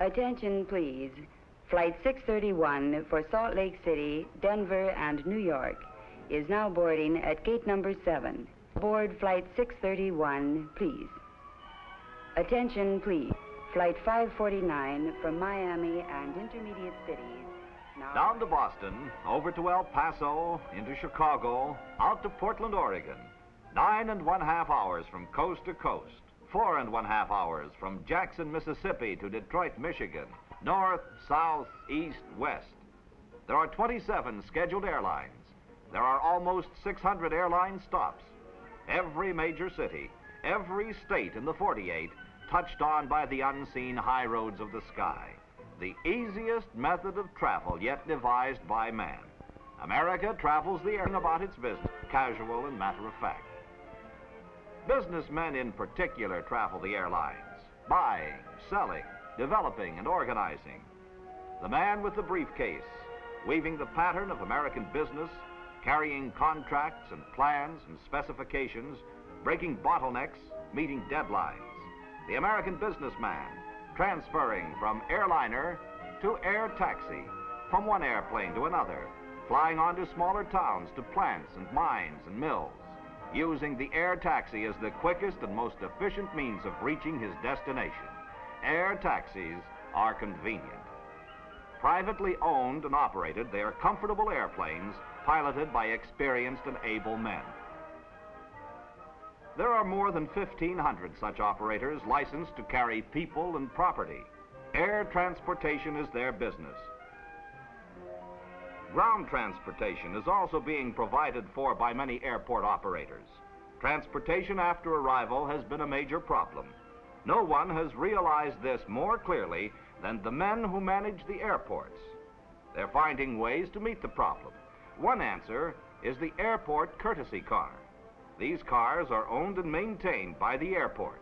Attention, please. Flight 631 for Salt Lake City, Denver, and New York is now boarding at gate number 7. Board Flight 631, please. Attention, please. Flight 549 from Miami and intermediate cities. Now Down to Boston, over to El Paso, into Chicago, out to Portland, Oregon. 9.5 hours from coast to coast. 4.5 hours from Jackson, Mississippi to Detroit, Michigan. North, south, east, west. There are 27 scheduled airlines. There are almost 600 airline stops. Every major city, every state in the 48 touched on by the unseen high roads of the sky. The easiest method of travel yet devised by man. America travels the air about its business, casual and matter of fact. Businessmen in particular travel the airlines, buying, selling, developing, and organizing. The man with the briefcase, weaving the pattern of American business, carrying contracts and plans and specifications, breaking bottlenecks, meeting deadlines. The American businessman, transferring from airliner to air taxi, from one airplane to another, flying on to smaller towns, to plants and mines and mills, using the air taxi as the quickest and most efficient means of reaching his destination. Air taxis are convenient. Privately owned and operated, they are comfortable airplanes piloted by experienced and able men. There are more than 1,500 such operators licensed to carry people and property. Air transportation is their business. Ground transportation is also being provided for by many airport operators. Transportation after arrival has been a major problem. No one has realized this more clearly than the men who manage the airports. They're finding ways to meet the problem. One answer is the airport courtesy car. These cars are owned and maintained by the airport.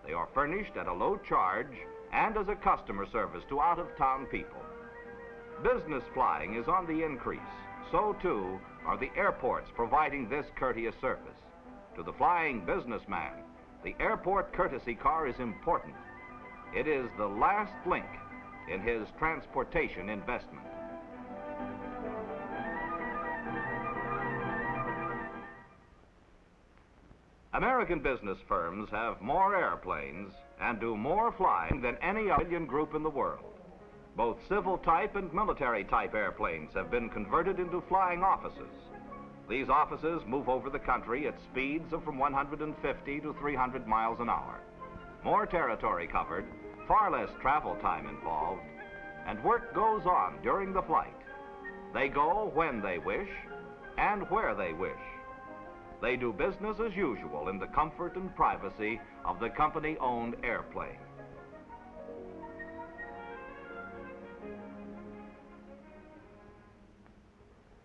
They are furnished at a low charge and as a customer service to out-of-town people. Business flying is on the increase. So too are the airports providing this courteous service. To the flying businessman, the airport courtesy car is important. It is the last link in his transportation investment. American business firms have more airplanes and do more flying than any Indian group in the world. Both civil type and military type airplanes have been converted into flying offices. These offices move over the country at speeds of from 150 to 300 miles an hour. More territory covered, far less travel time involved, and work goes on during the flight. They go when they wish and where they wish. They do business as usual in the comfort and privacy of the company-owned airplane.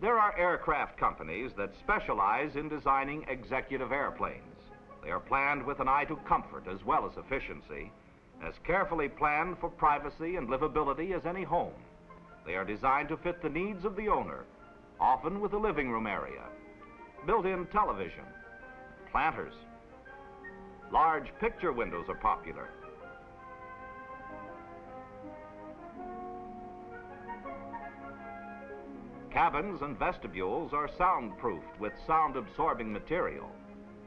There are aircraft companies that specialize in designing executive airplanes. They are planned with an eye to comfort as well as efficiency, as carefully planned for privacy and livability as any home. They are designed to fit the needs of the owner, often with a living room area, built-in television, planters. Large picture windows are popular. Cabins and vestibules are soundproofed with sound-absorbing material.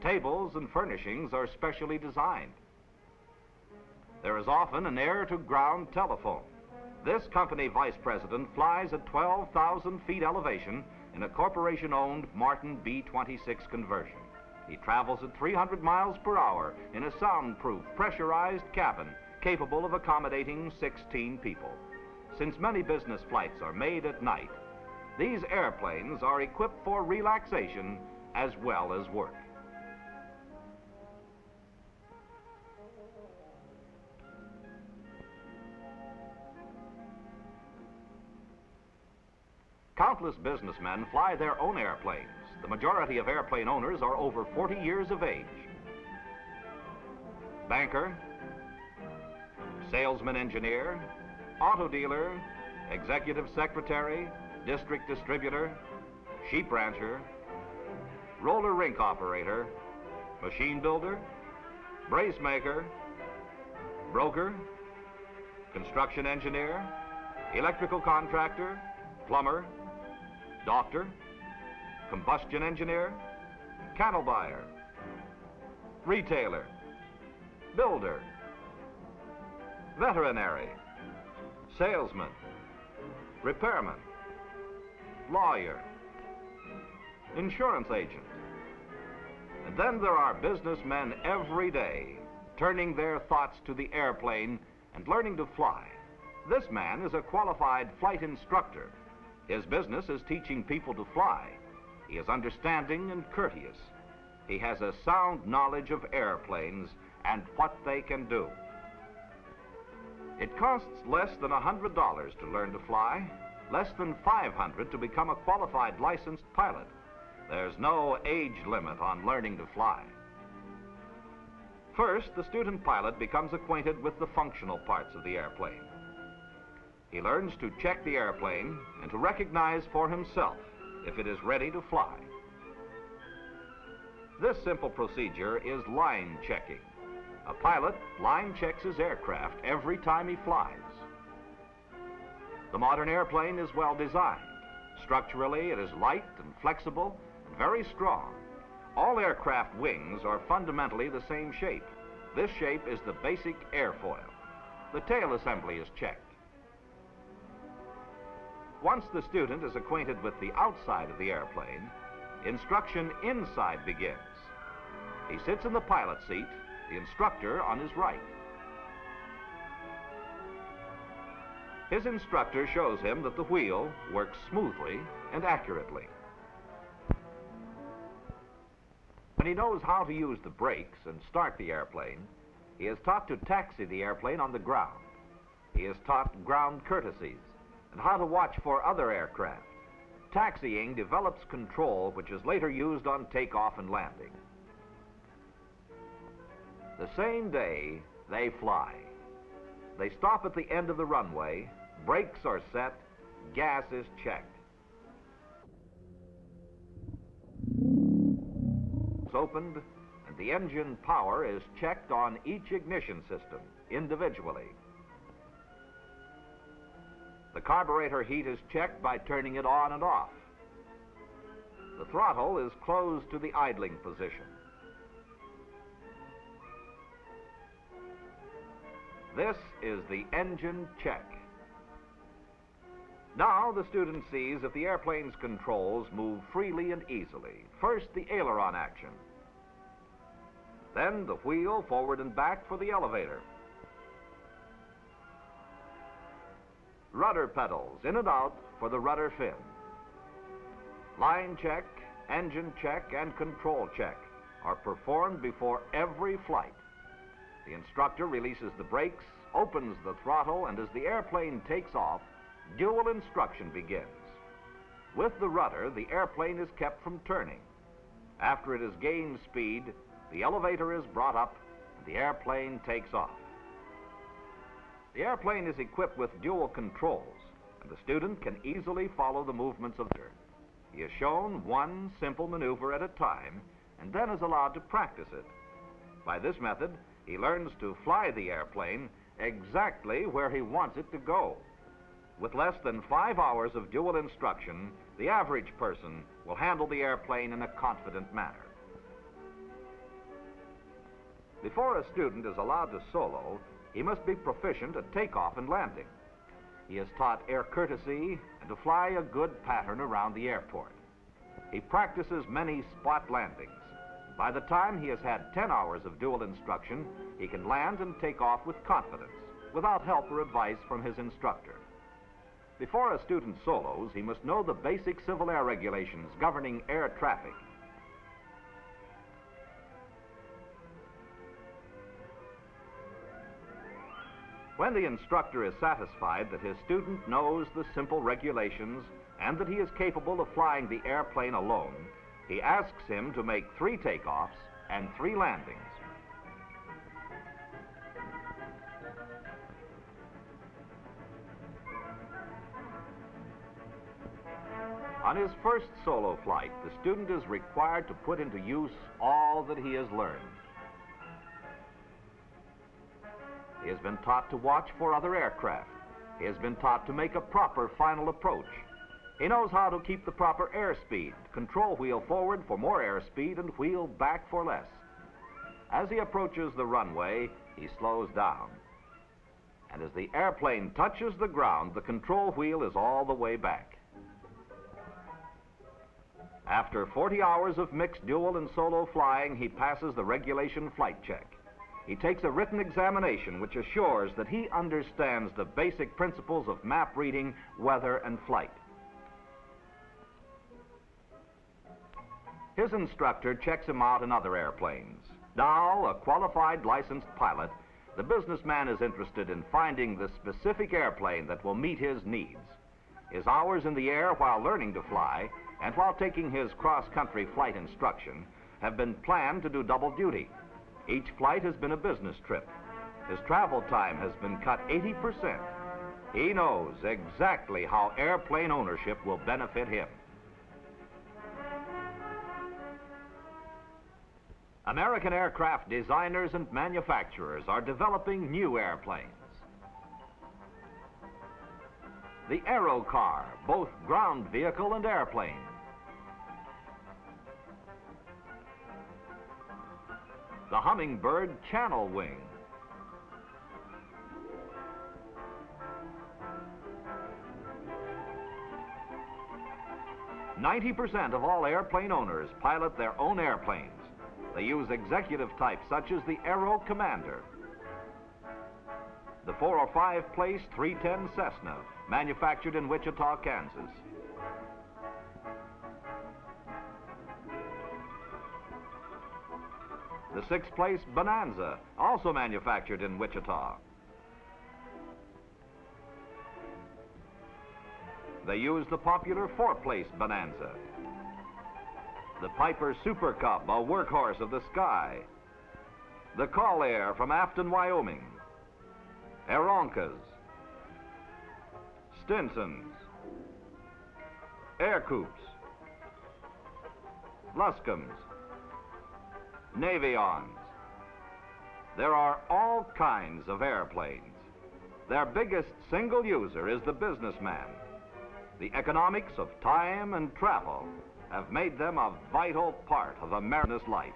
Tables and furnishings are specially designed. There is often an air-to-ground telephone. This company vice president flies at 12,000 feet elevation in a corporation-owned Martin B-26 conversion. He travels at 300 miles per hour in a soundproof, pressurized cabin capable of accommodating 16 people. Since many business flights are made at night, these airplanes are equipped for relaxation as well as work. Countless businessmen fly their own airplanes. The majority of airplane owners are over 40 years of age. Banker, salesman engineer, auto dealer, executive secretary, district distributor, sheep rancher, roller rink operator, machine builder, brace maker, broker, construction engineer, electrical contractor, plumber, doctor, combustion engineer, cattle buyer, retailer, builder, veterinary, salesman, repairman, lawyer, insurance agent. And then there are businessmen every day, turning their thoughts to the airplane and learning to fly. This man is a qualified flight instructor. His business is teaching people to fly. He is understanding and courteous. He has a sound knowledge of airplanes and what they can do. It costs less than $100 to learn to fly, less than $500 to become a qualified licensed pilot. There's no age limit on learning to fly. First, the student pilot becomes acquainted with the functional parts of the airplane. He learns to check the airplane and to recognize for himself if it is ready to fly. This simple procedure is line checking. A pilot line checks his aircraft every time he flies. The modern airplane is well designed. Structurally, it is light and flexible and very strong. All aircraft wings are fundamentally the same shape. This shape is the basic airfoil. The tail assembly is checked. Once the student is acquainted with the outside of the airplane, instruction inside begins. He sits in the pilot seat, the instructor on his right. His instructor shows him that the wheel works smoothly and accurately. When he knows how to use the brakes and start the airplane, he is taught to taxi the airplane on the ground. He is taught ground courtesies and how to watch for other aircraft. Taxiing develops control which is later used on takeoff and landing. The same day, they fly. They stop at the end of the runway, brakes are set, gas is checked. It's opened, and the engine power is checked on each ignition system individually. The carburetor heat is checked by turning it on and off. The throttle is closed to the idling position. This is the engine check. Now the student sees if the airplane's controls move freely and easily. First, the aileron action. Then the wheel forward and back for the elevator. Rudder pedals in and out for the rudder fin. Line check, engine check, and control check are performed before every flight. The instructor releases the brakes, opens the throttle, and as the airplane takes off, dual instruction begins. With the rudder, the airplane is kept from turning. After it has gained speed, the elevator is brought up and the airplane takes off. The airplane is equipped with dual controls, and the student can easily follow the movements of the rudder. He is shown one simple maneuver at a time and then is allowed to practice it. By this method, he learns to fly the airplane exactly where he wants it to go. With less than 5 hours of dual instruction, the average person will handle the airplane in a confident manner. Before a student is allowed to solo, he must be proficient at takeoff and landing. He is taught air courtesy and to fly a good pattern around the airport. He practices many spot landings. By the time he has had 10 hours of dual instruction, he can land and take off with confidence, without help or advice from his instructor. Before a student solos, he must know the basic civil air regulations governing air traffic. When the instructor is satisfied that his student knows the simple regulations and that he is capable of flying the airplane alone, he asks him to make 3 takeoffs and 3 landings. On his first solo flight, the student is required to put into use all that he has learned. He has been taught to watch for other aircraft. He has been taught to make a proper final approach. He knows how to keep the proper airspeed, control wheel forward for more airspeed and wheel back for less. As he approaches the runway, he slows down. And as the airplane touches the ground, the control wheel is all the way back. After 40 hours of mixed dual and solo flying, he passes the regulation flight check. He takes a written examination which assures that he understands the basic principles of map reading, weather, and flight. His instructor checks him out in other airplanes. Now, a qualified licensed pilot, the businessman is interested in finding the specific airplane that will meet his needs. His hours in the air while learning to fly and while taking his cross-country flight instruction have been planned to do double duty. Each flight has been a business trip. His travel time has been cut 80%. He knows exactly how airplane ownership will benefit him. American aircraft designers and manufacturers are developing new airplanes. The Aero Car, both ground vehicle and airplane. The Hummingbird Channel Wing. "90% of all airplane owners pilot their own airplanes. They use executive types such as the Aero Commander, the 4 or 5 place 310 Cessna, manufactured in Wichita, Kansas. The 6 place Bonanza, also manufactured in Wichita. They use the popular 4 place Bonanza. The Piper Super Cub, a workhorse of the sky. The Call Air from Afton, Wyoming. Aeroncas. Stinsons. Air Coups. Luscombe's. Navions. There are all kinds of airplanes. Their biggest single user is the businessman. The economics of time and travel have made them a vital part of America's life.